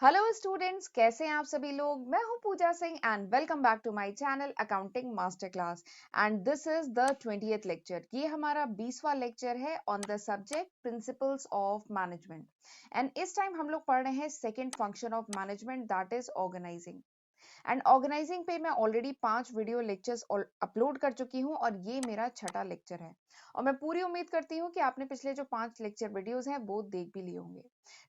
Hello students, कैसे हैं आप सभी लोग। मैं हूं Pooja Singh and welcome back to my channel accounting master class. And this is the 20th lecture. ये हमारा 20वां लेक्चर है on the subject principles of management. And इस टाइम हम लोग पढ़ रहे हैं second function of management, that is organising. And organising पे मैं ऑलरेडी 5 वीडियो लेक्चर्स अपलोड कर चुकी हूँ और ये मेरा छठा लेक्चर है। और मैं पूरी उम्मीद करती हूँ कि आपने पिछले जो 5 लेक्चर वीडियोस हैं वो देख भी लिए होंगे।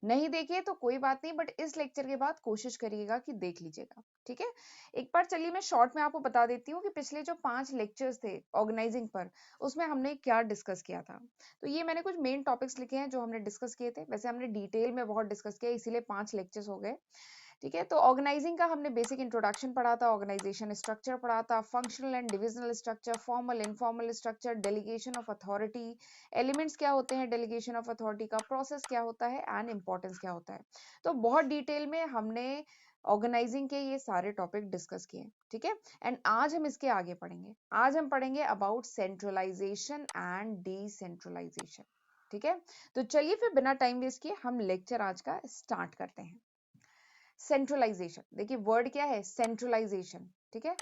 नहीं देखे तो कोई बात नहीं, बट इस लेक्चर के बाद कोशिश करिएगा कि देख लीजिएगा। ठीक है, एक बार चलिए मैं शॉर्ट में आपको बता देती हूँ कि पिछले जो 5 लेक्चर्स थे ऑर्गेनाइजिंग पर, उसमें हमने क्या डिस्कस किया था। तो ये मैंने कुछ मेन टॉपिक्स लिखे हैं जो हमने डिस्कस किए थे। वैसे हमने डिटेल में बहुत डिस्कस किया, इसीलिए 5 लेक्चर्स हो गए। ठीक है, तो ऑर्गेनाइजिंग का हमने बेसिक इंट्रोडक्शन पढ़ा था, ऑर्गेनाइजेशन स्ट्रक्चर पढ़ा था, functional and divisional structure, formal informal structure, delegation of authority, elements क्या होते हैं डेलीगेशन ऑफ अथॉरिटी का, प्रोसेस क्या होता है एंड इंपॉर्टेंस क्या होता है। तो बहुत डिटेल में हमने ऑर्गेनाइजिंग के ये सारे टॉपिक डिस्कस किए। ठीक है, एंड आज हम इसके आगे पढ़ेंगे। आज हम पढ़ेंगे अबाउट सेंट्रलाइजेशन एंड डिसेंट्रलाइजेशन। ठीक है, तो चलिए फिर बिना टाइम वेस्ट किए हम लेक्चर आज का स्टार्ट करते हैं। सेंट्रलाइजेशन, देखिए वर्ड क्या है, सेंट्रलाइजेशन। ठीक है,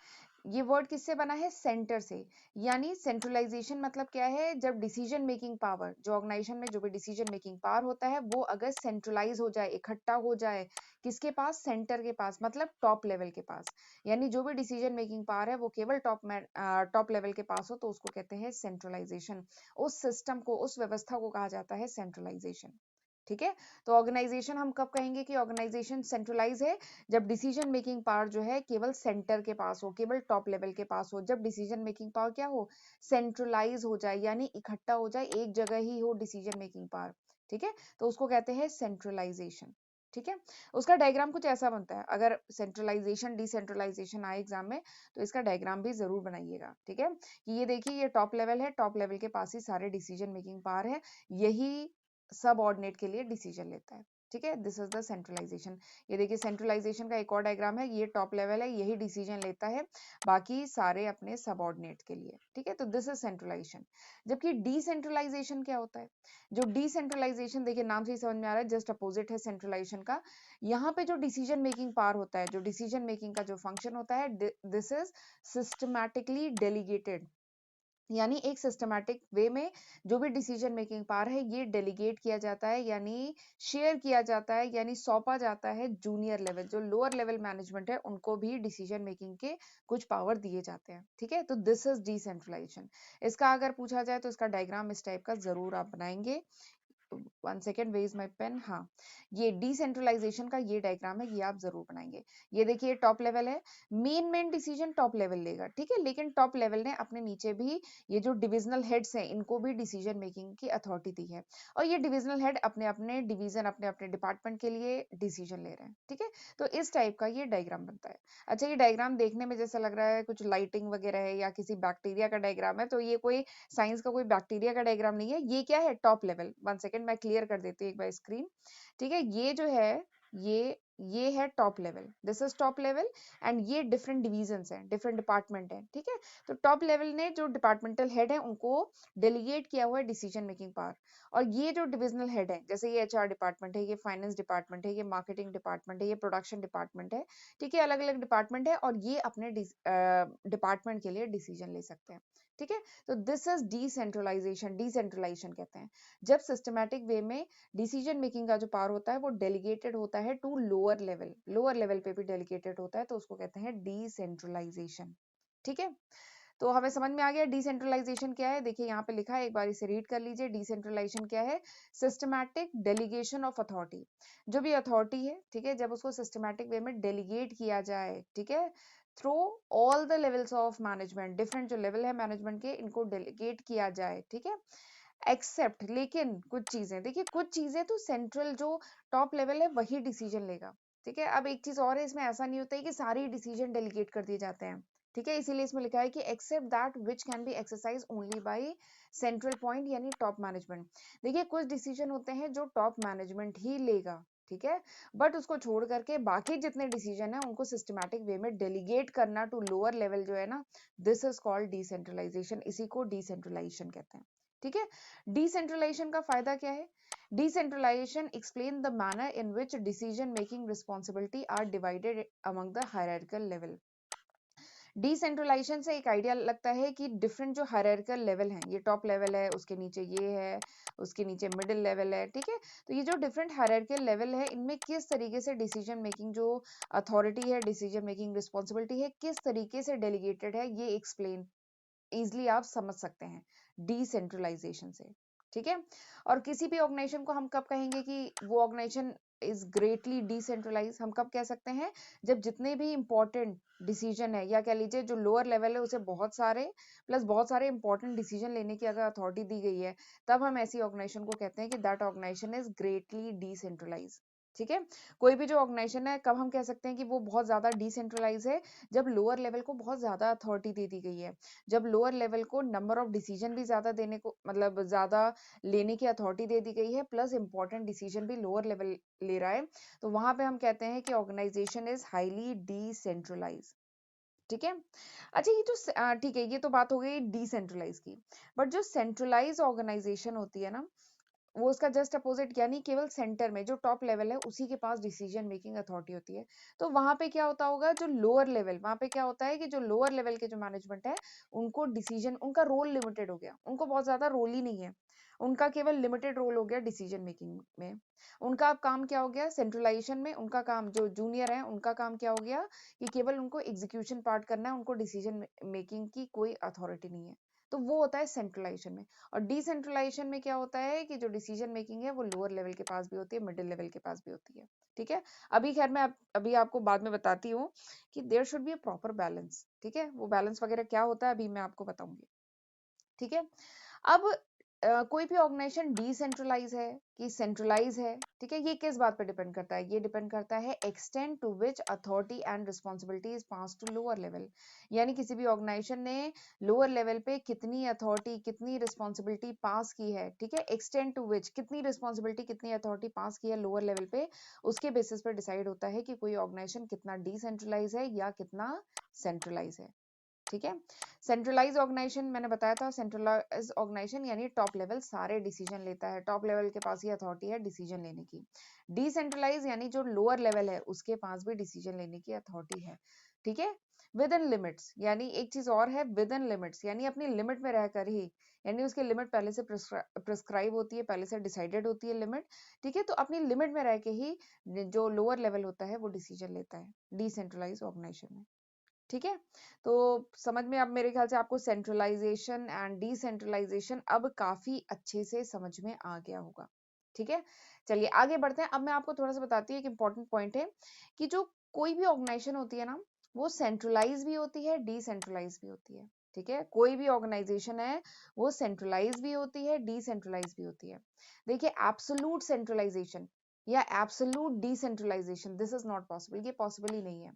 ये वर्ड किससे बना है, सेंटर से। यानी सेंट्रलाइजेशन मतलब क्या है, जब डिसीजन मेकिंग पावर, जो ऑर्गेनाइजेशन में जो भी डिसीजन मेकिंग पावर होता है वो अगर सेंट्रलाइज हो जाए, इकट्ठा हो जाए, किसके पास, सेंटर के पास, मतलब टॉप लेवल के पास। यानी जो भी डिसीजन मेकिंग पावर है वो केवल टॉप लेवल के पास हो तो उसको कहते हैं सेंट्रलाइजेशन। उस सिस्टम को, उस व्यवस्था को कहा जाता है सेंट्रलाइजेशन। ठीक है, तो ऑर्गेनाइजेशन हम कब कहेंगे कि ऑर्गेनाइजेशन सेंट्रलाइज है, जब डिसीजन मेकिंग पावर जो है केवल सेंटर के पास हो, केवल टॉप लेवल के पास हो। जब डिसीजन मेकिंग पावर क्या हो, सेंट्रलाइज हो जाए, यानी इकट्ठा हो जाए, एक जगह ही हो डिसीजन मेकिंग पावर। ठीक है, तो उसको कहते हैं सेंट्रलाइजेशन। ठीक है, उसका डायग्राम कुछ ऐसा बनता है। अगर सेंट्रलाइजेशन डिसेंट्रलाइजेशन आए एग्जाम में तो इसका डायग्राम भी जरूर बनाइएगा। ठीक है, कि ये देखिए ये टॉप लेवल है, टॉप लेवल के पास ही सारे डिसीजन मेकिंग पावर है, यही सब ऑर्डिनेट के लिए डिसीजन लेता है। ठीक है, दिस इज द सेंट्रलाइजेशन। ये देखिए सेंट्रलाइजेशन का एक और डायग्राम है, ये टॉप लेवल है, यही डिसीजन लेता है, बाकी सारे अपने सबऑर्डिनेट के लिए। ठीक है, तो दिस इज सेंट्रलाइजेशन। जबकि डिसेंट्रलाइजेशन क्या होता है, जो डिसेंट्रलाइजेशन, देखिए नाम से ही समझ में आ रहा है, जस्ट अपोजिट है सेंट्रलाइजेशन का। यहाँ पे जो डिसीजन मेकिंग पावर होता है, जो डिसीजन मेकिंग का जो फंक्शन होता है, दिस इज सिस्टमैटिकली डेलीगेटेड। यानी एक सिस्टमैटिक वे में जो भी डिसीजन मेकिंग पावर है ये डेलीगेट किया जाता है, यानी शेयर किया जाता है, यानी सौंपा जाता है जूनियर लेवल, जो लोअर लेवल मैनेजमेंट है उनको भी डिसीजन मेकिंग के कुछ पावर दिए जाते हैं। ठीक है, तो दिस इज डिसेंट्रलाइजेशन। इसका अगर पूछा जाए तो इसका डायग्राम इस टाइप का जरूर आप बनाएंगे। 1 second, where is my pen. हाँ, ये डिसेंट्रलाइजेशन का ये डायग्राम है, ये आप जरूर बनाएंगे। ये देखिए टॉप लेवल है, मेन डिसीजन टॉप लेवल लेगा। ठीक है, लेकिन टॉप लेवल ने अपने नीचे भी ये जो डिविजनल हेड्स हैं इनको भी डिसीजन मेकिंग की अथॉरिटी दी है, और ये डिविजनल हेड अपने अपने डिवीजन, अपने अपने डिपार्टमेंट के लिए डिसीजन ले रहे हैं। ठीक है, तो इस टाइप का ये डायग्राम बनता है। अच्छा, ये डायग्राम देखने में जैसा लग रहा है कुछ लाइटिंग वगैरह है या किसी बैक्टीरिया का डायग्राम है, तो ये कोई साइंस का कोई बैक्टीरिया का डायग्राम नहीं है, ये क्या है, टॉप लेवल। 1 सेकेंड, मैं क्लियर कर देती हूँ एक बार स्क्रीन। ठीक है, ये जो है, ये है top level, this is top level. And ये डिफरेंट डिविजन्स हैं, डिफरेंट डिपार्टमेंट हैं। ठीक है, तो टॉप लेवल ने जो डिपार्टमेंटल हेड है उनको डेलीगेट किया हुआ है डिसीजन मेकिंग पावर। और ये जो डिविजनल हेड है, जैसे ये एचआर डिपार्टमेंट है, ये फाइनेंस डिपार्टमेंट है, ये मार्केटिंग डिपार्टमेंट है, ये प्रोडक्शन डिपार्टमेंट है। ठीक है, अलग अलग डिपार्टमेंट है और ये अपने डिपार्टमेंट के लिए डिसीजन ले सकते हैं। ठीक है, तो दिस इज डिसेंट्रलाइजेशन। डिसेंट्रलाइजेशन कहते हैं जब सिस्टमैटिक वे में डिसीजन मेकिंग का जो पावर होता है वो डेलीगेटेड होता है to lower level, lower level पे भी डेलीगेटेड होता है, तो उसको कहते हैं डिसेंट्रलाइजेशन। ठीक है, तो हमें समझ में आ गया डिसेंट्रलाइजेशन क्या है। देखिए यहाँ पे लिखा है, एक बार इसे रीड कर लीजिए। डिसेंट्रलाइजेशन क्या है, सिस्टमैटिक डेलीगेशन ऑफ अथॉरिटी। जो भी अथॉरिटी है, ठीक है, जब उसको सिस्टमैटिक वे में डेलीगेट किया जाए, ठीक है, through all the levels of management, different जो लेवल है मैनेजमेंट के, इनको डेलीगेट किया जाए। ठीक है, एक्सेप्ट, लेकिन कुछ चीजें, देखिए कुछ चीजें तो सेंट्रल जो टॉप लेवल है वही डिसीजन लेगा। ठीक है, अब एक चीज और है, इसमें ऐसा नहीं होता है कि सारे डिसीजन डेलीगेट कर दिए जाते हैं। ठीक है, इसीलिए इसमें लिखा है कि except that which can be exercise only by central point, यानी टॉप मैनेजमेंट। देखिए कुछ डिसीजन होते हैं जो टॉप मैनेजमेंट ही लेगा। ठीक है, बट उसको छोड़ करके बाकी जितने डिसीजन है उनको सिस्टमैटिक वे में डेलीगेट करना टू लोअर लेवल जो है ना, दिस इज कॉल्ड डिसेंट्रलाइजेशन। इसी को डिसेंट्रलाइजेशन कहते हैं। ठीक है। डिसेंट्रलाइजेशन का फायदा क्या है? Decentralisation explain the manner in which decision making responsibility are divided among the hierarchical level. Decentralisation से एक आइडिया लगता है कि डिफरेंट जो हायरार्किकल लेवल हैं, ये टॉप लेवल है, उसके नीचे ये है, उसके नीचे मिडिल लेवल है, ठीक है। तो ये जो डिफरेंट हायरार्किकल लेवल है, इनमें किस तरीके से डिसीजन मेकिंग जो अथॉरिटी है, डिसीजन मेकिंग रिस्पॉन्सिबिलिटी है, किस तरीके से डेलीगेटेड है, ये एक्सप्लेन इजिली आप समझ सकते हैं डिसेंट्रलाइजेशन से, ठीक है। और किसी भी ऑर्गेनाइजेशन को हम कब कहेंगे कि वो ऑर्गेनाइजेशन इज ग्रेटली डिसेंट्रलाइज? हम कब कह सकते हैं? जब जितने भी इंपॉर्टेंट डिसीजन है, या कह लीजिए जो लोअर लेवल है उसे बहुत सारे प्लस बहुत सारे इंपॉर्टेंट डिसीजन लेने की अगर अथॉरिटी दी गई है, तब हम ऐसी ऑर्गेनाइजेशन को कहते हैं कि that organisation is greatly decentralise, ठीक है। कोई भी जो ऑर्गेनाइजेशन है, कब हम कह सकते हैं कि वो बहुत ज्यादा डिसेंट्रलाइज है? जब लोअर लेवल को बहुत ज्यादा अथॉरिटी दे दी गई है, जब लोअर लेवल को नंबर ऑफ डिसीजन भी ज्यादा देने को, मतलब ज्यादा लेने की अथॉरिटी दे दी गई है, प्लस इंपॉर्टेंट डिसीजन भी लोअर लेवल ले रहा है, तो वहां पे हम कहते हैं कि ऑर्गेनाइजेशन इज हाईली डिसेंट्रलाइज, ठीक है। अच्छा, ये जो ठीक है, ये तो बात हो गई डिसेंट्रलाइज की। बट जो सेंट्रलाइज ऑर्गेनाइजेशन होती है ना, वो उसका जस्ट अपोजिट, यानी केवल सेंटर में जो टॉप लेवल है उसी के पास डिसीजन मेकिंग अथॉरिटी होती है। तो वहां पे क्या होता होगा, जो लोअर लेवल, वहां पे क्या होता है कि जो लोअर लेवल के जो मैनेजमेंट है, उनको डिसीजन, उनका रोल लिमिटेड हो गया, उनको बहुत ज्यादा रोल ही नहीं है, उनका केवल लिमिटेड रोल हो गया डिसीजन मेकिंग में। उनका अब काम क्या हो गया सेंट्रलाइजेशन में? उनका काम, जो जूनियर है उनका काम क्या हो गया कि केवल उनको एग्जीक्यूशन पार्ट करना है, उनको डिसीजन मेकिंग की कोई अथॉरिटी नहीं है। तो वो होता है सेंट्रलाइजेशन में। और डिसेंट्रलाइजेशन में क्या होता है कि जो डिसीजन मेकिंग है वो लोअर लेवल के पास भी होती है, मिडिल लेवल के पास भी होती है, ठीक है। अभी खैर मैं अभी आपको बाद में बताती हूँ कि there should be a proper balance, ठीक है। वो बैलेंस वगैरह क्या होता है अभी मैं आपको बताऊंगी, ठीक है। अब कोई भी ऑर्गेनाइजेशन डिसेंट्रलाइज है कि सेंट्रलाइज है, ठीक है, ये किस बात पे डिपेंड करता है? ये डिपेंड करता है extend to which authority and responsibility is pass to lower level. यानी किसी भी ऑर्गेनाइजेशन ने लोअर लेवल पे कितनी अथॉरिटी, कितनी रिस्पॉन्सिबिलिटी पास की है, ठीक है, एक्सटेंड टू विच, कितनी रिस्पॉन्सिबिलिटी, कितनी अथॉरिटी पास की है लोअर लेवल पे, उसके बेसिस पर डिसाइड होता है कि कोई ऑर्गेनाइजेशन कितना डिसेंट्रलाइज है या कितना सेंट्रलाइज है, ठीक है। सेंट्रलाइज ऑर्गेनाइजेशन मैंने बताया था, सेंट्रलाइज ऑर्गेनाइजेशन यानी टॉप लेवल सारे डिसीजन लेता है, टॉप लेवल के पास ही अथॉरिटी है डिसीजन लेने की। डिसेंट्रलाइज यानी जो लोअर लेवल है उसके पास भी डिसीजन लेने की अथॉरिटी है, ठीक है, विद इन लिमिट्स। यानी एक चीज और है, विद इन लिमिट्स, यानी अपनी लिमिट में रहकर ही, यानी उसकी लिमिट पहले से प्रिस्क्राइब होती है, पहले से डिसाइडेड होती है लिमिट, ठीक है। तो अपनी लिमिट में रह के ही जो लोअर लेवल होता है वो डिसीजन लेता है डिसेंट्रलाइज ऑर्गेनाइजेशन में, ठीक है। तो समझ में, अब मेरे ख्याल से आपको सेंट्रलाइजेशन एंड डिसेंट्रलाइजेशन अब काफी अच्छे से समझ में आ गया होगा, ठीक है। चलिए आगे बढ़ते हैं। अब मैं आपको थोड़ा सा बताती हूँ, एक इंपॉर्टेंट पॉइंट है कि जो कोई भी ऑर्गेनाइजेशन होती है ना, वो सेंट्रलाइज भी होती है, डिसेंट्रलाइज भी होती है, ठीक है। कोई भी ऑर्गेनाइजेशन है वो सेंट्रलाइज भी होती है, डिसेंट्रलाइज भी होती है। देखिए, एब्सोल्यूट सेंट्रलाइजेशन या absolute decentralisation, this is not possible, ये पॉसिबल ही नहीं है।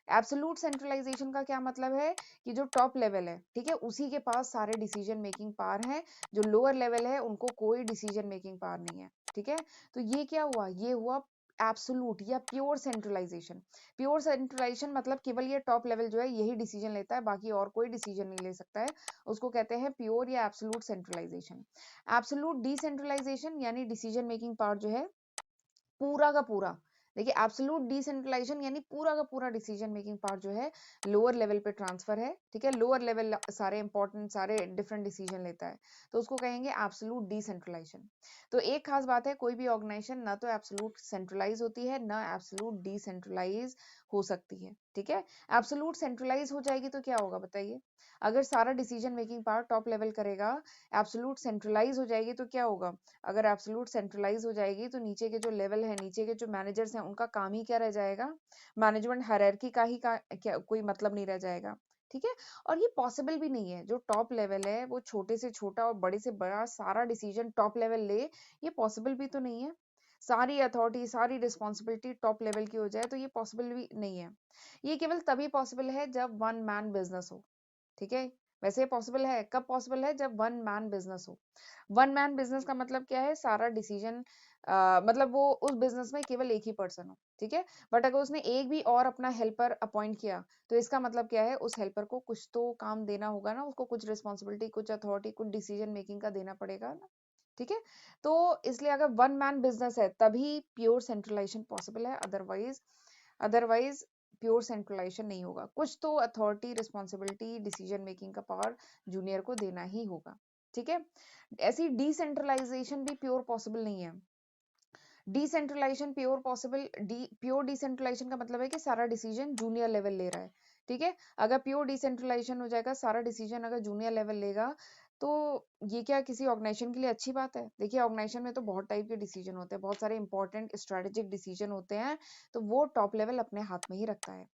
एब्सोल्यूट सेंट्रलाइजेशन का क्या मतलब है कि जो टॉप लेवल है, ठीक है, उसी के पास सारे डिसीजन मेकिंग पावर है, जो लोअर लेवल है उनको कोई डिसीजन मेकिंग पावर नहीं है, ठीक है। तो ये क्या हुआ? ये हुआ एब्सोल्यूट या प्योर सेंट्रलाइजेशन। प्योर सेंट्रलाइजेशन मतलब केवल ये टॉप लेवल जो है यही डिसीजन लेता है, बाकी और कोई डिसीजन नहीं ले सकता है, उसको कहते हैं प्योर या एब्सोल्यूट सेंट्रलाइजेशन। एब्सोल्यूट डिसेंट्रलाइजेशन यानी डिसीजन मेकिंग पावर जो है पूरा का पूरा, देखिए एब्सोल्यूट डिसेंट्रलाइजेशन यानी पूरा का पूरा डिसीजन मेकिंग पावर जो है लोअर लेवल पे ट्रांसफर है, ठीक है। लोअर लेवल सारे इंपॉर्टेंट सारे डिफरेंट डिसीजन लेता है, तो उसको कहेंगे एब्सोल्यूट डिसेंट्रलाइजेशन। तो एक खास बात है, कोई भी ऑर्गेनाइजेशन ना तो एब्सोल्यूट सेंट्रलाइज होती है, ना एब्सोल्यूट डिसेंट्रलाइज हो सकती है, ठीक है। एब्सोल्यूट सेंट्रलाइज हो जाएगी तो क्या होगा बताइए? अगर सारा decision making power top level करेगा, एब्सोल्यूट सेंट्रलाइज हो जाएगी तो क्या होगा? अगर एब्सोल्यूट सेंट्रलाइज हो जाएगी तो नीचे के जो लेवल है, नीचे के जो मैनेजर्स हैं, उनका काम ही क्या रह जाएगा? मैनेजमेंट हायरार्की का ही क्या कोई मतलब नहीं रह जाएगा, ठीक है। और ये पॉसिबल भी नहीं है, जो टॉप लेवल है वो छोटे से छोटा और बड़े से बड़ा सारा डिसीजन टॉप लेवल ले, ये पॉसिबल भी तो नहीं है। सारी अथॉरिटी, सारी रिस्पॉन्सिबिलिटी टॉप लेवल की हो जाए तो ये पॉसिबल भी नहीं है। ये केवल तभी पॉसिबल है जब वन मैन बिजनेस हो, ठीक है। वैसे पॉसिबल है, कब पॉसिबल है? जब वन मैन बिजनेस हो। वन मैन बिजनेस का मतलब क्या है? सारा डिसीजन मतलब वो उस बिजनेस में केवल एक ही पर्सन हो, ठीक है। बट अगर उसने एक भी और अपना हेल्पर अपॉइंट किया तो इसका मतलब क्या है, उस हेल्पर को कुछ तो काम देना होगा ना, उसको कुछ रिस्पॉन्सिबिलिटी, कुछ अथॉरिटी, कुछ डिसीजन मेकिंग का देना पड़ेगा ना। ठीक है। तो इसलिए अगर वन मैन बिजनेस है तभी प्योर सेंट्रलाइजेशन पॉसिबल है, अदरवाइज अदरवाइज प्योर सेंट्रलाइजेशन नहीं होगा। कुछ तो अथॉरिटी, रिस्पॉन्सिबिलिटी, डिसीजन मेकिंग का पावर जूनियर को देना ही होगा। ठीक है। ऐसी डिसेंट्रलाइजेशन भी प्योर पॉसिबल नहीं है। Decentralisation pure possible, pure decentralisation का मतलब है कि सारा डिसीजन जूनियर लेवल ले रहा है। ठीक है। अगर प्योर डिसेंट्रलाइजेशन हो जाएगा, सारा डिसीजन अगर जूनियर लेवल लेगा, तो ये क्या किसी ऑर्गेनाइजेशन के लिए अच्छी बात है? देखिए, ऑर्गेनाइजेशन में तो बहुत टाइप के डिसीजन होते हैं, बहुत सारे इंपॉर्टेंट स्ट्रेटेजिक डिसीजन होते हैं, तो वो टॉप लेवल अपने हाथ में ही रखता है।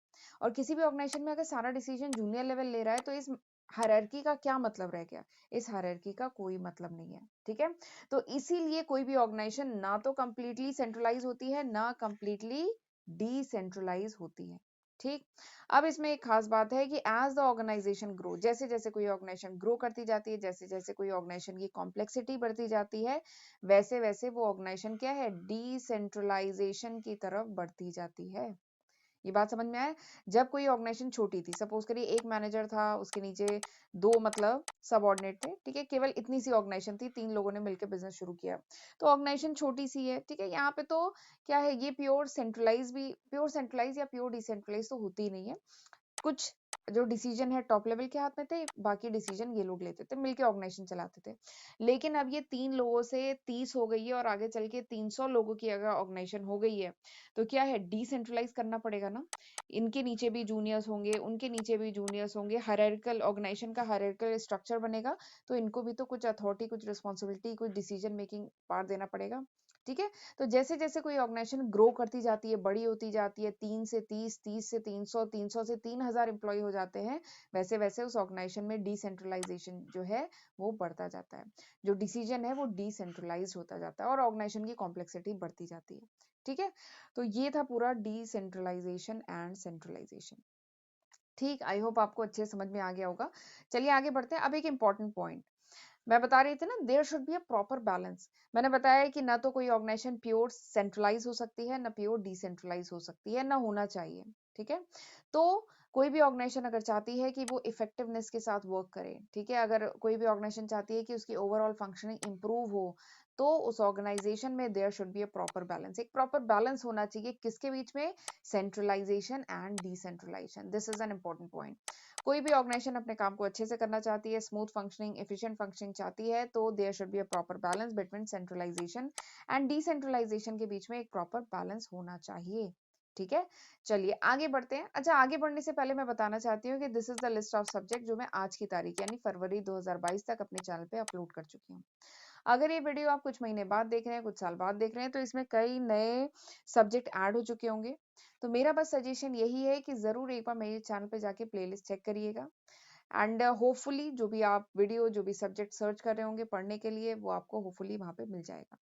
और किसी भी ऑर्गेनाइजेशन में अगर सारा डिसीजन जूनियर लेवल ले रहा है, तो इस हायरार्की का क्या मतलब रह गया? इस हायरार्की का कोई मतलब नहीं है। ठीक है। तो इसीलिए कोई भी ऑर्गेनाइजेशन ना तो कंप्लीटली सेंट्रलाइज होती है, ना कंप्लीटली डिसेंट्रलाइज होती है। ठीक। अब इसमें एक खास बात है कि एज द ऑर्गेनाइजेशन ग्रो, जैसे जैसे कोई ऑर्गेनाइजेशन ग्रो करती जाती है, जैसे जैसे कोई ऑर्गेनाइजेशन की कॉम्प्लेक्सिटी बढ़ती जाती है, वैसे वैसे वो ऑर्गेनाइजेशन क्या है, डिसेंट्रलाइजेशन की तरफ बढ़ती जाती है। ये बात समझ में आया? जब कोई ऑर्गेनाइजेशन छोटी थी, सपोज करिए एक मैनेजर था, उसके नीचे दो मतलब सबऑर्डिनेट थे, ठीक है, केवल इतनी सी ऑर्गेनाइजेशन थी, तीन लोगों ने मिलकर बिजनेस शुरू किया, तो ऑर्गेनाइजेशन छोटी सी है। ठीक है। यहाँ पे तो क्या है, ये प्योर सेंट्रलाइज या प्योर डिसेंट्रलाइज तो होती ही नहीं है। कुछ जो डिसीजन है टॉप लेवल के हाथ में थे, बाकी डिसीजन ये लोग लेते थे, मिलके ऑर्गेनाइजेशन चलाते थे। लेकिन अब ये 3 लोगों से 30 हो गई है, और आगे चल के 300 लोगों की अगर ऑर्गेनाइजेशन हो गई है, तो क्या है, डिसेंट्रलाइज करना पड़ेगा ना। इनके नीचे भी जूनियर्स होंगे, उनके नीचे भी जूनियर्स होंगे, हायरार्किकल ऑर्गेनाइजेशन का हायरार्किकल स्ट्रक्चर बनेगा, तो इनको भी तो कुछ अथॉरिटी, कुछ रिस्पॉन्सिबिलिटी, कुछ डिसीजन मेकिंग पावर देना पड़ेगा। ठीक है। तो जैसे जैसे कोई ऑर्गेनाइजेशन ग्रो करती जाती है, बड़ी होती जाती है, 3 से 30, 30 से 300, 300 से 3000 एम्प्लॉय हो जाते हैं, वैसे वैसे उस ऑर्गेनाइजेशन में डिसेंट्रलाइजेशन जो है वो बढ़ता जाता है। जो डिसीजन है वो डिसेंट्रलाइज होता जाता है, और ऑर्गेनाइजेशन की कॉम्प्लेक्सिटी बढ़ती जाती है। ठीक है। तो ये था पूरा डिसेंट्रलाइजेशन एंड सेंट्रलाइजेशन। ठीक, आई होप आपको अच्छे से समझ में आ गया होगा। चलिए आगे बढ़ते हैं। अब एक इंपॉर्टेंट पॉइंट मैं बता रही थी ना, there should be a proper balance. मैंने बताया है कि ना तो कोई ऑर्गेनाइजेशन प्योर सेंट्रलाइज हो सकती है, ना प्योर डिसेंट्रलाइज हो सकती है, ना होना चाहिए। ठीक है। तो कोई भी ऑर्गेनाइजेशन अगर चाहती है कि वो इफेक्टिवनेस के साथ वर्क करे, ठीक है, अगर कोई भी ऑर्गेनाइजेशन चाहती है कि उसकी ओवरऑल फंक्शनिंग इंप्रूव हो, तो उस ऑर्गेनाइजेशन में there should be a proper balance. एक प्रॉपर बैलेंस होना चाहिए किसके बीच में, centralisation and decentralisation. This is an important point. कोई भी ऑर्गेनाइजेशन अपने काम को अच्छे से करना चाहती है, स्मूथ फंक्शनिंग, एफिशिएंट फंक्शनिंग चाहती है, तो there should be a proper balance between centralisation and decentralisation के बीच में एक प्रॉपर बैलेंस होना चाहिए। ठीक है। चलिए आगे बढ़ते हैं। अच्छा, आगे बढ़ने से पहले मैं बताना चाहती हूँ कि this is the list of subject जो मैं आज की तारीख यानी फरवरी 2022 तक अपने चैनल पे अपलोड कर चुकी हूँ। अगर ये वीडियो आप कुछ महीने बाद देख रहे हैं, कुछ साल बाद देख रहे हैं, तो इसमें कई नए सब्जेक्ट ऐड हो चुके होंगे। तो मेरा बस सजेशन यही है कि जरूर एक बार मेरे चैनल पे जाके प्लेलिस्ट चेक करिएगा, एंड होपफुली जो भी आप वीडियो, जो भी सब्जेक्ट सर्च कर रहे होंगे पढ़ने के लिए, वो आपको होपफुली वहां पे मिल जाएगा।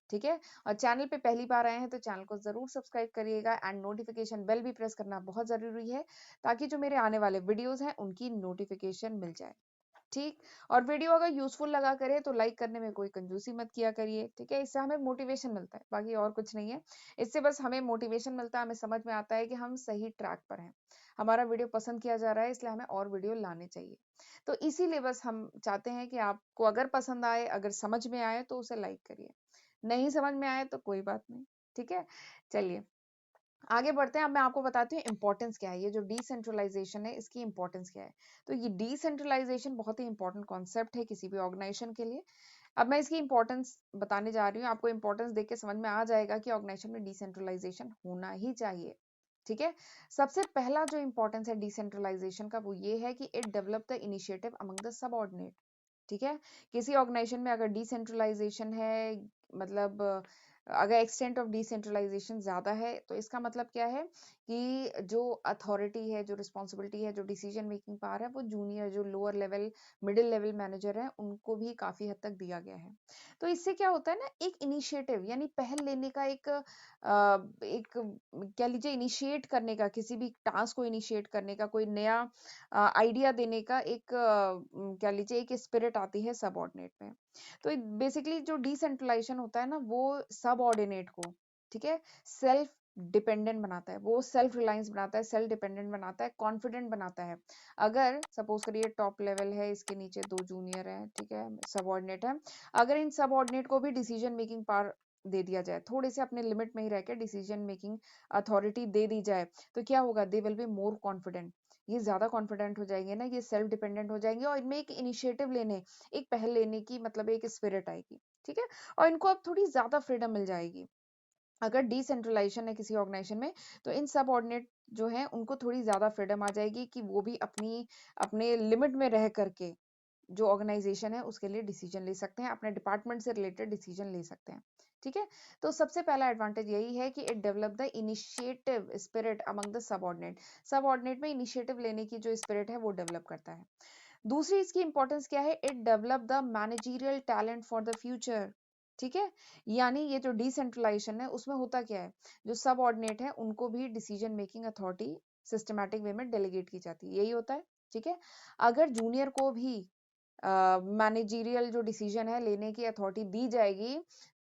ठीक है। और चैनल पे पहली बार आए हैं तो चैनल को जरूर सब्सक्राइब करिएगा, एंड नोटिफिकेशन बेल भी प्रेस करना बहुत जरूरी है, ताकि जो मेरे आने वाले वीडियोस हैं उनकी नोटिफिकेशन मिल जाए। ठीक। और वीडियो अगर यूजफुल लगा करे तो लाइक करने में कोई कंजूसी मत किया करिए, ठीक है, इससे हमें मोटिवेशन मिलता है, बाकी और कुछ नहीं है। इससे बस हमें मोटिवेशन मिलता है, हमें समझ में आता है कि हम सही ट्रैक पर हैं, हमारा वीडियो पसंद किया जा रहा है, इसलिए हमें और वीडियो लाने चाहिए। तो इसीलिए बस हम चाहते हैं कि आपको अगर पसंद आए, अगर समझ में आए तो उसे लाइक करिए, नहीं समझ में आए तो कोई बात नहीं। ठीक है। चलिए आगे बढ़ते हैं। अब मैं आपको बताती हूँ इंपॉर्टेंस क्या है, ये जो डिसेंट्रलाइजेशन है इसकी इंपॉर्टेंस क्या है। तो ये डिसेंट्रलाइजेशन बहुत ही इंपॉर्टेंट कॉन्सेप्ट है किसी भी ऑर्गेनाइजेशन के लिए। अब मैं इसकी इंपॉर्टेंस बताने जा रही हूँ, आपको इंपॉर्टेंस देख के समझ में आ जाएगा कि ऑर्गेनाइजेशन में डिसेंट्रलाइजेशन होना ही चाहिए। ठीक है। सबसे पहला जो इंपॉर्टेंस है डिसेंट्रलाइजेशन का, वो ये है कि it develop the initiative among the subordinate. ठीक है। किसी ऑर्गेनाइजेशन में अगर डिसेंट्रलाइजेशन है, मतलब अगर एक्सटेंट ऑफ डिसेंट्रलाइजेशन ज्यादा है, तो इसका मतलब क्या है कि जो अथॉरिटी है, जो रिस्पॉन्सिबिलिटी है, जो डिसीजन मेकिंग पावर है, वो जूनियर, जो lower level, middle level manager है, उनको भी काफी हद तक दिया गया है। तो इससे क्या होता है ना, एक इनिशिएटिव यानी पहल लेने का एक कह लीजिए इनिशिएट करने का, किसी भी टास्क को इनिशिएट करने का, कोई नया आइडिया देने का एक कह लीजिए एक स्पिरिट आती है सबऑर्डिनेट में। तो बेसिकली जो डिसेंट्रलाइजेशन होता है ना, वो सबऑर्डिनेट को, ठीक है, सेल्फ डिपेंडेंट बनाता है, वो सेल्फ रिलायंस बनाता है, सेल्फ डिपेंडेंट बनाता है, कॉन्फिडेंट बनाता है। अगर सपोज करिए टॉप लेवल है, इसके नीचे 2 जूनियर हैं, ठीक है, सबऑर्डिनेट है। अगर इन सबऑर्डिनेट को भी डिसीजन मेकिंग पावर दे दिया जाए, थोड़े से अपने लिमिट में ही रह के डिसीजन मेकिंग अथॉरिटी दे दी जाए, तो क्या होगा, they will be more confident. ये ज्यादा कॉन्फिडेंट हो जाएंगे ना, ये सेल्फ डिपेंडेंट हो जाएंगे, और इनमें एक इनिशिएटिव लेने, एक पहल लेने की मतलब एक स्पिरिट आएगी, ठीक है। और इनको अब थोड़ी ज्यादा फ्रीडम मिल जाएगी। अगर डिसेंट्रलाइजेशन है किसी ऑर्गेनाइजेशन में, तो इन सब ऑर्डिनेट जो है उनको थोड़ी ज्यादा फ्रीडम आ जाएगी कि वो भी अपनी अपने लिमिट में रह करके जो ऑर्गेनाइजेशन है उसके लिए डिसीजन ले सकते हैं, अपने डिपार्टमेंट से रिलेटेड डिसीजन ले सकते हैं, ठीक है। तो सबसे पहला एडवांटेज यही है कि it develop the initiative spirit among the subordinate. Subordinate में इनिशिएटिव लेने की जो स्पिरिट है वो डेवलप करता है। दूसरी इसकी इंपॉर्टेंस क्या है, it develop the managerial talent for the future, ठीक है। यानी ये जो डिसेंट्रलाइजेशन है उसमें होता क्या है, जो सब ऑर्डिनेट है उनको भी decision making authority systematic way में डेलीगेट की जाती है, यही होता है, ठीक है। अगर जूनियर को भी मैनेजरियल जो डिसीजन है लेने की अथॉरिटी दी जाएगी,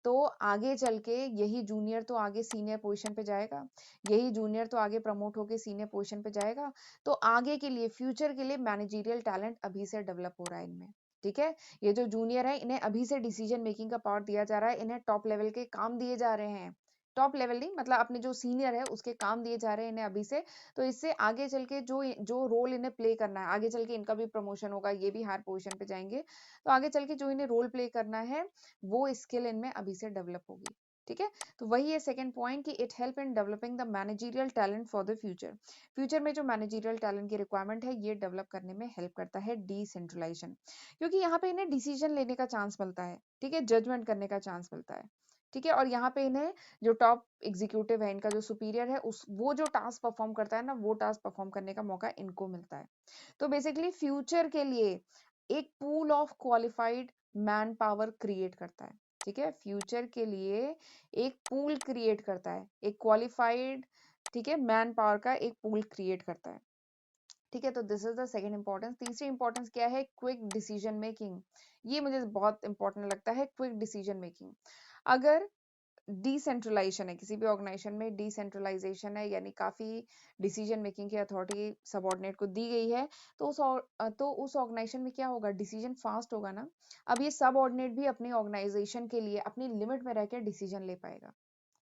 तो आगे चल के यही जूनियर तो आगे सीनियर पोजीशन पे जाएगा, यही जूनियर तो आगे प्रमोट होके सीनियर पोजीशन पे जाएगा। तो आगे के लिए, फ्यूचर के लिए मैनेजरियल टैलेंट अभी से डेवलप हो रहा है इनमें, ठीक है। ये जो जूनियर है इन्हें अभी से डिसीजन मेकिंग का पावर दिया जा रहा है, इन्हें टॉप लेवल के काम दिए जा रहे हैं, टॉप लेवल नहीं मतलब अपने जो सीनियर है उसके काम दिए जा रहे हैं इन्हें अभी से। तो इससे आगे चल के जो जो रोल इन्हें प्ले करना है, आगे चल के इनका भी प्रमोशन होगा, ये भी हायर पोजीशन पे जाएंगे, तो आगे चल के जो इन्हें रोल प्ले करना है वो स्किल इनमें अभी से डेवलप होगी, ठीक है। तो वही है सेकंड पॉइंट कि it help in developing the managerial talent for the future. Future में जो मैनेजरियल टैलेंट की रिक्वायरमेंट है ये डेवलप करने में हेल्प करता है डिसेंट्रलाइजेशन, क्योंकि यहाँ पे इन्हें डिसीजन लेने का चांस मिलता है, ठीक है, जजमेंट करने का चांस मिलता है, ठीक है। और यहाँ पे इन्हें जो टॉप एग्जीक्यूटिव है, इनका जो सुपीरियर है, उस वो जो टास्क परफॉर्म करता है ना, वो टास्क परफॉर्म करने का मौका इनको मिलता है। तो बेसिकली फ्यूचर के लिए एक pool of qualified man power create करता है, ठीक है। फ्यूचर के लिए एक पूल क्रिएट करता है, एक क्वालिफाइड, ठीक है, मैन पावर का एक पूल क्रिएट करता है, ठीक है। तो this is the second importance. तीसरी इंपॉर्टेंस क्या है, क्विक डिसीजन मेकिंग। ये मुझे बहुत इंपॉर्टेंट लगता है, क्विक डिसीजन मेकिंग। अगर डिसेंट्रलाइजेशन है किसी भी ऑर्गेनाइजेशन में, डिसेंट्रलाइजेशन है यानी काफी डिसीजन मेकिंग की अथॉरिटी सबऑर्डिनेट को दी गई है, तो उस ऑर्गेनाइजेशन में क्या होगा, डिसीजन फास्ट होगा ना। अब ये सबऑर्डिनेट भी अपनी ऑर्गेनाइजेशन के लिए अपनी लिमिट में रहकर डिसीजन ले पाएगा,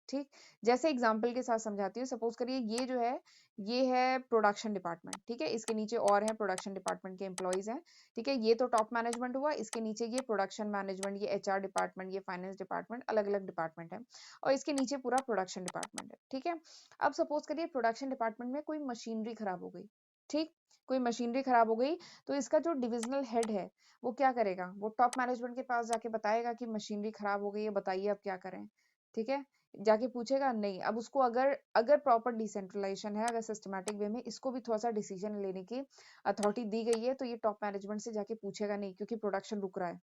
ठीक। जैसे एग्जांपल के साथ समझाती हूँ, सपोज करिए ये जो है, ये है प्रोडक्शन डिपार्टमेंट, ठीक है, इसके नीचे और है प्रोडक्शन डिपार्टमेंट के एम्प्लॉइज हैं, ठीक है। ये तो टॉप मैनेजमेंट हुआ, इसके नीचे ये प्रोडक्शन मैनेजमेंट, ये एचआर डिपार्टमेंट, ये फाइनेंस डिपार्टमेंट, अलग अलग डिपार्टमेंट है, और इसके नीचे पूरा प्रोडक्शन डिपार्टमेंट है, ठीक है। अब सपोज करिए प्रोडक्शन डिपार्टमेंट में कोई मशीनरी खराब हो गई, ठीक, कोई मशीनरी खराब हो गई, तो इसका जो डिविजनल हेड है वो क्या करेगा, वो टॉप मैनेजमेंट के पास जाके बताएगा कि मशीनरी खराब हो गई है, बताइए अब क्या करें, ठीक है। जाके पूछेगा नहीं। अब उसको अगर अगर प्रॉपर डिसेंट्रलाइजेशन है, अगर सिस्टमैटिक वे में इसको भी थोड़ा सा डिसीजन लेने की अथॉरिटी दी गई है, तो ये टॉप मैनेजमेंट से जाके पूछेगा नहीं, क्योंकि प्रोडक्शन रुक रहा है।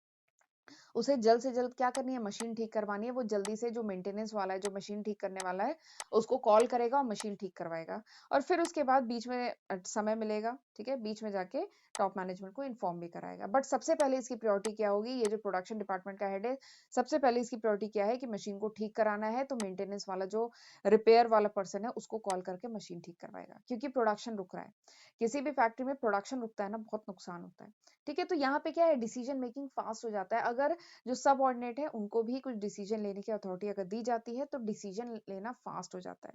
उसे जल्द से जल्द क्या करनी है, मशीन ठीक करवानी है, वो जल्दी से जो मेंटेनेंस वाला है, जो मशीन ठीक करने वाला है, उसको कॉल करेगा और मशीन ठीक करवाएगा। और फिर उसके बाद बीच में समय मिलेगा, ठीक है, बीच में जाके टॉप मैनेजमेंट को इन्फॉर्म भी कराएगा। बट सबसे पहले इसकी प्रायोरिटी क्या होगी, ये जो प्रोडक्शन डिपार्टमेंट का हेड है, सबसे पहले इसकी प्रायोरिटी क्या है कि मशीन को ठीक कराना है, तो मेंटेनेंस वाला जो रिपेयर वाला पर्सन है उसको कॉल करके मशीन ठीक करवाएगा, क्योंकि प्रोडक्शन रुक रहा है। किसी भी फैक्ट्री में प्रोडक्शन रुकता है ना, बहुत नुकसान होता है, ठीक है। तो यहाँ पे क्या है, डिसीजन मेकिंग फास्ट हो जाता है। अगर जो सबऑर्डिनेट है उनको भी कुछ डिसीजन लेने की अथॉरिटी अगर दी जाती है, तो डिसीजन लेना फास्ट हो जाता है।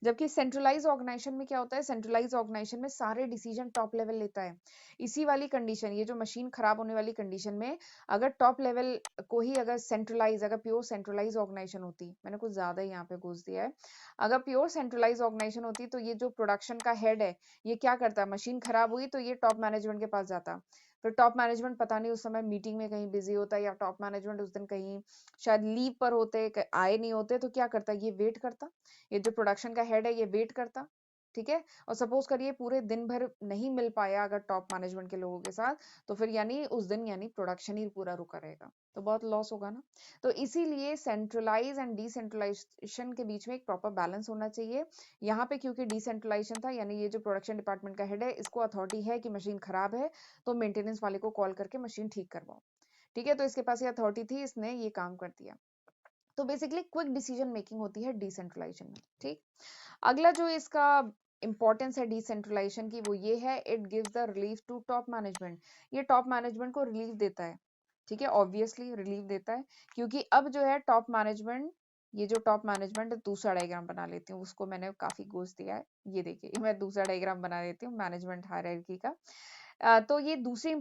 जबकि सेंट्रलाइज ऑर्गेनाइजेशन में क्या होता है, सेंट्रलाइज ऑर्गेनाइजेशन में सारे डिसीजन टॉप लेवल लेता है। इसी वाली कंडीशन, ये जो मशीन खराब होने वाली कंडीशन में, अगर टॉप लेवल को ही अगर सेंट्रलाइज, अगर प्योर सेंट्रलाइज ऑर्गेनाइजेशन होती, मैंने कुछ ज्यादा ही यहाँ पे घुस दिया है, अगर प्योर सेंट्रलाइज ऑर्गेनाइजेशन होती, तो ये जो प्रोडक्शन का हेड है ये क्या करता, मशीन खराब हुई तो ये टॉप मैनेजमेंट के पास जाता। फिर टॉप मैनेजमेंट पता नहीं उस समय मीटिंग में कहीं बिजी होता, या टॉप मैनेजमेंट उस दिन कहीं शायद लीव पर होते, आए नहीं होते, तो क्या करता, ये वेट करता, ये जो प्रोडक्शन का हेड है ये वेट करता, ठीक है। और सपोज करिए पूरे दिन भर नहीं मिल पाया अगर टॉप मैनेजमेंट के लोगों के साथ, तो फिर यानी उस दिन यानी प्रोडक्शन ही पूरा रुका रहेगा, तो बहुत लॉस होगा ना। तो इसीलिए सेंट्रलाइज एंड डिसेंट्रलाइजेशन के बीच में एक प्रॉपर बैलेंस होना चाहिए। यहाँ पे क्योंकि डिसेंट्रलाइजेशन था, यानी ये जो प्रोडक्शन डिपार्टमेंट का हेड है इसको अथॉरिटी है कि मशीन खराब है, तो मेंटेनेंस वाले को कॉल करके मशीन ठीक करवाओ, ठीक है। तो इसके पास ये अथॉरिटी थी, इसने ये काम कर दिया। तो बेसिकली क्विक डिसीजन मेकिंग होती है डिसेंट्रलाइजेशन में। ठीक, अगला जो इसका इंपॉर्टेंस है डिसेंट्रलाइजेशन की वो ये है, it gives the relief to top management. ये टॉप मैनेजमेंट को रिलीफ देता है। ठीक है, ऑब्वियसली रिलीफ देता है, क्योंकि अब जो है टॉप मैनेजमेंट, ये जो टॉप मैनेजमेंट है, दूसरा डायग्राम बना लेती हूँ, उसको मैंने काफी गोज दिया है। ये देखिए मैं दूसरा डायग्राम बना लेती हूँ मैनेजमेंट हायरार्की का। तो ये दूसरी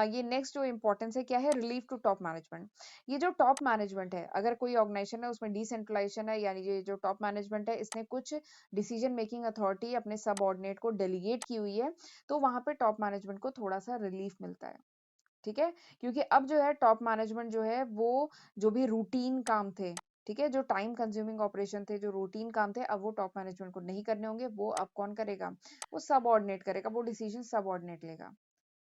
ये नेक्स्ट जो इंपॉर्टेंस है क्या है, रिलीफ टू टॉप मैनेजमेंट। ये जो टॉप मैनेजमेंट है, अगर कोई ऑर्गेनाइजेशन है उसमें डिसेंट्रलाइजेशन है, यानी ये जो टॉप मैनेजमेंट है इसने कुछ डिसीजन मेकिंग अथॉरिटी अपने सबऑर्डिनेट को डेलीगेट की हुई है, तो वहां पे टॉप मैनेजमेंट को थोड़ा सा रिलीफ मिलता है। ठीक है, क्योंकि अब जो है टॉप मैनेजमेंट जो है वो जो भी रूटीन काम थे, ठीक है, जो टाइम कंज्यूमिंग ऑपरेशन थे, जो रूटीन काम थे, अब वो टॉप मैनेजमेंट को नहीं करने होंगे, वो अब कौन करेगा, वो सबऑर्डिनेट करेगा, वो डिसीजन सबऑर्डिनेट लेगा।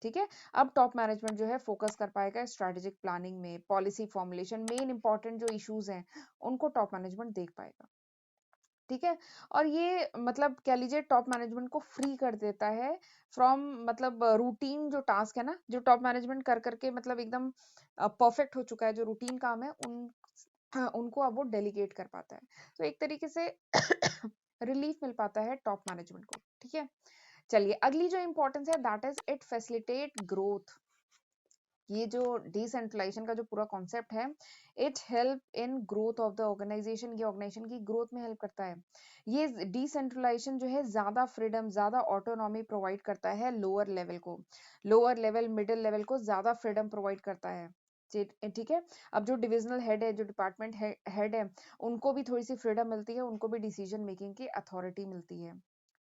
ठीक है, अब टॉप मैनेजमेंट जो है फोकस कर पाएगा स्ट्रेटेजिक प्लानिंग में, पॉलिसी फॉर्मुलेशन, मेन इंपॉर्टेंट जो इश्यूज हैं उनको टॉप मैनेजमेंट देख पाएगा। ठीक है, और ये मतलब कह लीजिए टॉप मैनेजमेंट को फ्री कर देता है फ्रॉम, मतलब रूटीन जो टास्क है ना, जो टॉप मैनेजमेंट कर करके मतलब एकदम परफेक्ट हो चुका है, जो रूटीन काम है उनको अब वो डेलीगेट कर पाता है। तो एक तरीके से रिलीफ मिल पाता है टॉप मैनेजमेंट को। ठीक है, चलिए अगली जो इंपॉर्टेंस है that is it facilitate growth. ये जो डिसेंट्रलाइजेशन का जो पूरा कॉन्सेप्ट है, it help in growth of the organisation, ये ऑर्गेनाइजेशन की ग्रोथ में हेल्प करता है। ये डिसेंट्रलाइजेशन जो है ज्यादा फ्रीडम, ज्यादा ऑटोनॉमी प्रोवाइड करता है लोअर लेवल को, लोअर लेवल मिडिल लेवल को ज्यादा फ्रीडम प्रोवाइड करता है। ठीक है, अब जो डिविजनल हेड है, जो डिपार्टमेंट हेड है, उनको भी थोड़ी सी फ्रीडम मिलती है, उनको भी डिसीजन मेकिंग की अथॉरिटी मिलती है।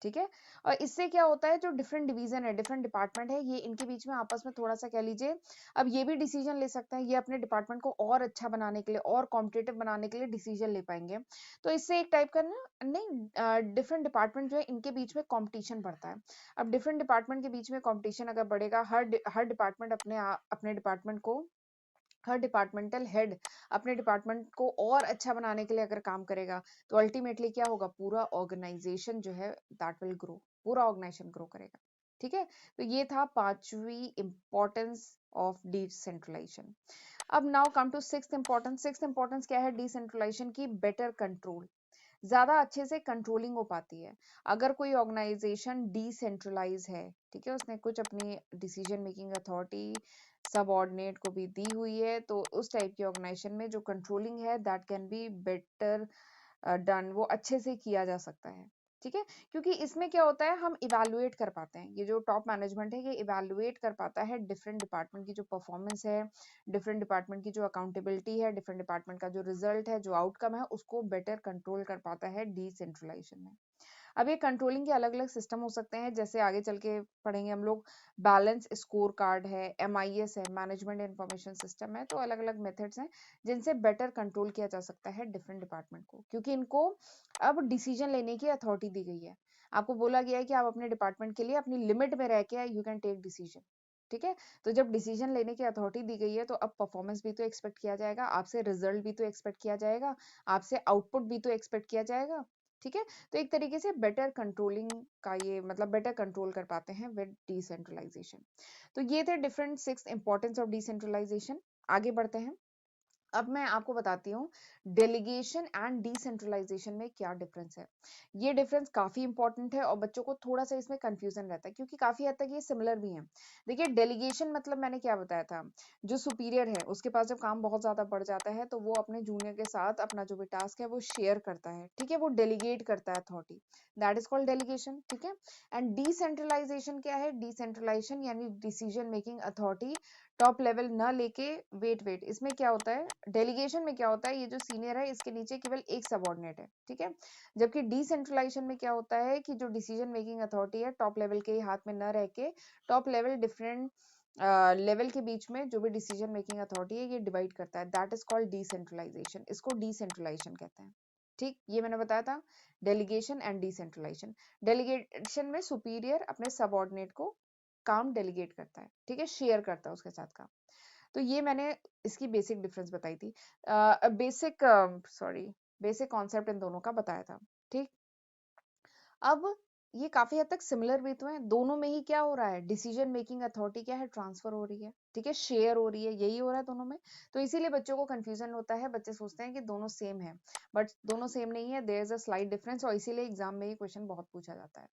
ठीक है, और इससे क्या होता है, जो डिफरेंट डिवीजन है, डिफरेंट डिपार्टमेंट है, ये इनके बीच में आपस में थोड़ा सा कह लीजिए, अब ये भी डिसीजन ले सकते हैं, ये अपने डिपार्टमेंट को और अच्छा बनाने के लिए, और कॉम्पिटिटिव बनाने के लिए डिसीजन ले पाएंगे। तो इससे एक टाइप का ना, नहीं, डिफरेंट डिपार्टमेंट जो है इनके बीच में कंपटीशन बढ़ता है। अब डिफरेंट डिपार्टमेंट के बीच में कंपटीशन अगर बढ़ेगा, हर डिपार्टमेंट अपने डिपार्टमेंट को, हर डिपार्टमेंटल हेड अपने डिपार्टमेंट को और अच्छा बनाने के लिए अगर काम करेगा, तो अल्टीमेटली क्या होगा, पूरा ऑर्गेनाइजेशन जो है दैट विल ग्रो, पूरा ऑर्गेनाइजेशन ग्रो करेगा। ठीक है, तो ये था पांचवी इंपॉर्टेंस ऑफ डिसेंट्रलाइजेशन। अब now come to sixth importance. Sixth importance क्या है डिसेंट्रलाइजेशन की, बेटर कंट्रोल, ज्यादा अच्छे से कंट्रोलिंग हो पाती है। अगर कोई ऑर्गेनाइजेशन डिसेंट्रलाइज है, ठीक है, उसने कुछ अपनी डिसीजन मेकिंग अथॉरिटी सबऑर्डिनेट को भी दी हुई है, तो उस टाइप की ऑर्गेनाइजेशन में जो कंट्रोलिंग है that can be better done, वो अच्छे से किया जा सकता है। ठीक है, क्योंकि इसमें क्या होता है, हम इवेलुएट कर पाते हैं, ये जो टॉप मैनेजमेंट है ये इवेलुएट कर पाता है डिफरेंट डिपार्टमेंट की जो परफॉर्मेंस है, डिफरेंट डिपार्टमेंट की जो अकाउंटेबिलिटी है, डिफरेंट डिपार्टमेंट का जो रिजल्ट है, जो आउटकम है, उसको बेटर कंट्रोल कर पाता है डिसेंट्रलाइजेशन में। अब ये कंट्रोलिंग के अलग अलग सिस्टम हो सकते हैं, जैसे आगे चल के पढ़ेंगे हम लोग, बैलेंस स्कोर कार्ड है, MIS है, मैनेजमेंट इंफॉर्मेशन सिस्टम है, तो अलग अलग मेथड्स हैं जिनसे बेटर कंट्रोल किया जा सकता है डिफरेंट डिपार्टमेंट को, क्योंकि इनको अब डिसीजन लेने की अथॉरिटी दी गई है। आपको बोला गया है कि आप अपने डिपार्टमेंट के लिए अपनी लिमिट में रह के यू कैन टेक डिसीजन। ठीक है, तो जब डिसीजन लेने की अथॉरिटी दी गई है, तो अब परफॉर्मेंस भी तो एक्सपेक्ट किया जाएगा आपसे, रिजल्ट भी तो एक्सपेक्ट किया जाएगा आपसे, आउटपुट भी तो एक्सपेक्ट किया जाएगा। ठीक है, तो एक तरीके से बेटर कंट्रोलिंग का ये मतलब बेटर कंट्रोल कर पाते हैं विद डिसेंट्रलाइजेशन। तो ये थे different six importance of decentralisation. आगे बढ़ते हैं, अब मैं आपको बताती हूँ डेलीगेशन एंड डिसेंट्रलाइजेशन में क्या डिफरेंस है। ये डिफरेंस काफी इंपॉर्टेंट है और बच्चों को थोड़ा सा इसमें कंफ्यूजन रहता है, क्योंकि काफी हद तक ये सिमिलर भी हैं। देखिए डेलीगेशन मतलब मैंने क्या बताया था, जो सुपीरियर है उसके पास जब काम बहुत ज्यादा बढ़ जाता है, तो वो अपने जूनियर के साथ अपना जो भी टास्क है वो शेयर करता है। ठीक है, वो डेलीगेट करता है authority, that is called delegation. ठीक है, एंड डिसेंट्रलाइजेशन क्या है, डिसेंट्रलाइजेशन यानी decision making authority top level ना लेके, वेट इसमें क्या होता है, डेलीगेशन में क्या होता है, ये जो सीनियर है इसके नीचे केवल एक सबऑर्डिनेट है। ठीक है, जबकि डिसेंट्रलाइजेशन में क्या होता है कि जो डिसीजन मेकिंग अथॉरिटी है टॉप लेवल के हाथ में न रह के, टॉप लेवल डिफरेंट लेवल के बीच में जो भी डिसीजन मेकिंग अथॉरिटी है ये डिवाइड करता है, दैट इज कॉल्ड डिसेंट्रलाइजेशन, इसको डिसेंट्रलाइजेशन कहते हैं। ठीक, ये मैंने बताया था डेलीगेशन एंड डिसेंट्रलाइजेशन। डेलीगेशन में सुपीरियर अपने सबऑर्डिनेट को काम डेलीगेट करता है, ठीक है, शेयर करता है उसके साथ काम। तो ये मैंने इसकी बेसिक डिफरेंस बताई थी, basic sorry basic concept in दोनों का बताया था। ठीक, अब ये काफी हद तक सिमिलर भी तो है, दोनों में ही क्या हो रहा है, डिसीजन मेकिंग अथॉरिटी क्या है, ट्रांसफर हो रही है, ठीक है, शेयर हो रही है, यही हो रहा है दोनों में। तो इसीलिए बच्चों को कंफ्यूजन होता है, बच्चे सोचते हैं कि दोनों सेम है, बट दोनों सेम नहीं है, there is a slight difference, और इसीलिए एग्जाम में ये क्वेश्चन बहुत पूछा जाता है।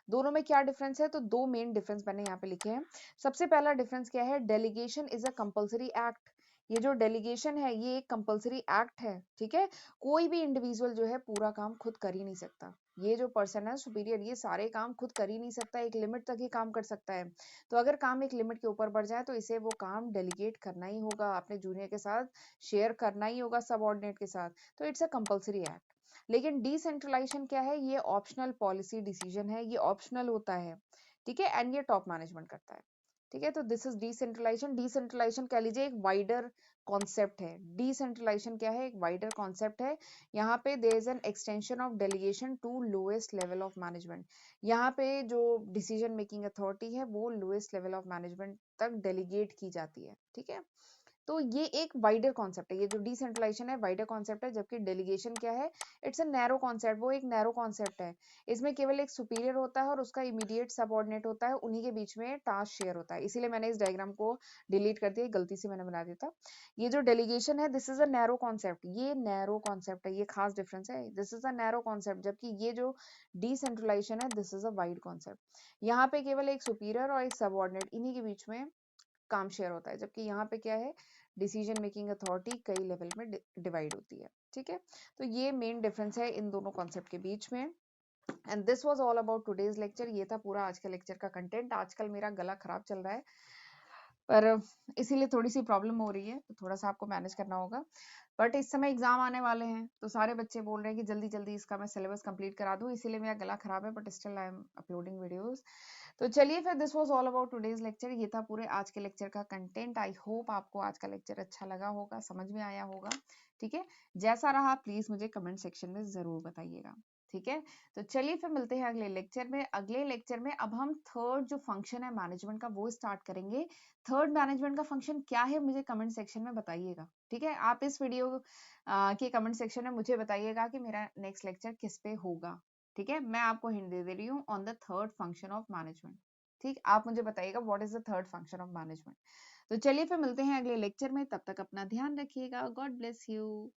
दोनों में क्या डिफरेंस है, तो दो मेन डिफरेंस मैंने यहाँ पे लिखे हैं। सबसे पहला डिफरेंस क्या है, delegation is a compulsory act. ये जो डेलीगेशन है ये एक कंपल्सरी एक्ट है, ठीक है। कोई भी इंडिविजुअल जो है पूरा काम खुद कर ही नहीं सकता, ये जो पर्सन है सुपीरियर, ये सारे काम खुद कर ही नहीं सकता, एक लिमिट तक ही काम कर सकता है। तो अगर काम एक लिमिट के ऊपर बढ़ जाए तो इसे वो काम डेलीगेट करना ही होगा, अपने जूनियर के साथ शेयर करना ही होगा, सबऑर्डिनेट के साथ। तो इट्स अ कंपल्सरी एक्ट। लेकिन डिसेंट्रलाइजेशन क्या है, ये ऑप्शनल पॉलिसी डिसीजन है, ये ऑप्शनल होता है, ठीक है, एंड ये टॉप मैनेजमेंट करता है, ठीक है। तो दिस इज डिसेंट्रलाइजेशन। डिसेंट्रलाइजेशन कह लीजिए एक वाइडर कॉन्सेप्ट है, डिसेंट्रलाइजेशन क्या है, एक वाइडर कॉन्सेप्ट है। यहाँ पे there is an extension of delegation to lowest level of management. यहाँ पे जो डिसीजन मेकिंग अथॉरिटी है वो लोएस्ट लेवल ऑफ मैनेजमेंट तक डेलीगेट की जाती है, ठीक है। तो ये एक वाइडर कॉन्सेप्ट है, ये जो डिसेंट्रलाइजेशन है वाइडर कॉन्सेप्ट है, जबकि डेलीगेशन क्या है, इट्स अ नैरो कॉन्सेप्ट, वो एक नैरो कॉन्सेप्ट है। इसमें केवल एक सुपीरियर होता है और उसका इमीडिएट सबऑर्डिनेट होता है, उन्हीं के बीच में टास्क शेयर होता है। इसीलिए मैंने इस डायग्राम को डिलीट कर दिया, गलती से मैंने बना दिया था। ये जो डेलीगेशन है this is a narrow concept, ये नैरो कॉन्सेप्ट है, ये खास डिफरेंस है, this is a narrow concept, जबकि ये जो डिसेंट्रलाइजेशन है this is a wide concept. यहाँ पे केवल एक सुपीरियर और एक सबऑर्डिनेट, इन्हीं के बीच में काम शेयर होता है, जबकि यहाँ पे क्या है, डिसीजन मेकिंग अथॉरिटी कई लेवल में डिवाइड होती है, ठीक है। तो ये मेन डिफरेंस है इन दोनों कॉन्सेप्ट के बीच में। And this was all about today's lecture, ये था पूरा आज के लेक्चर का कंटेंट। आजकल मेरा गला खराब चल रहा है, पर इसीलिए थोड़ी सी प्रॉब्लम हो रही है, तो थोड़ा सा आपको मैनेज करना होगा। बट इस समय एग्जाम आने वाले हैं तो सारे बच्चे बोल रहे हैं कि जल्दी जल्दी इसका मैं सिलेबस कंप्लीट करा दूं, इसीलिए मेरा गला खराब है, but still I am uploading videos. तो चलिए फिर, this was all about today's lecture, ये था पूरे आज के लेक्चर का कंटेंट। आई होप आपको आज का लेक्चर अच्छा लगा होगा, समझ में आया होगा, ठीक है। जैसा रहा प्लीज मुझे कमेंट सेक्शन में जरूर बताइएगा, ठीक है। तो चलिए फिर मिलते हैं अगले लेक्चर में। अगले लेक्चर में अब हम थर्ड जो फंक्शन है मैनेजमेंट का वो स्टार्ट करेंगे। थर्ड मैनेजमेंट का फंक्शन क्या है मुझे कमेंट सेक्शन में बताइएगा, ठीक है। आप इस वीडियो के कमेंट सेक्शन में मुझे बताइएगा कि मेरा नेक्स्ट लेक्चर किस पे होगा, ठीक है। मैं आपको हिंट दे रही हूँ on the third function of management, ठीक। आप मुझे बताइएगा what is the third function of management. तो चलिए फिर मिलते हैं अगले लेक्चर में, तब तक अपना ध्यान रखिएगा, गॉड ब्लेस यू।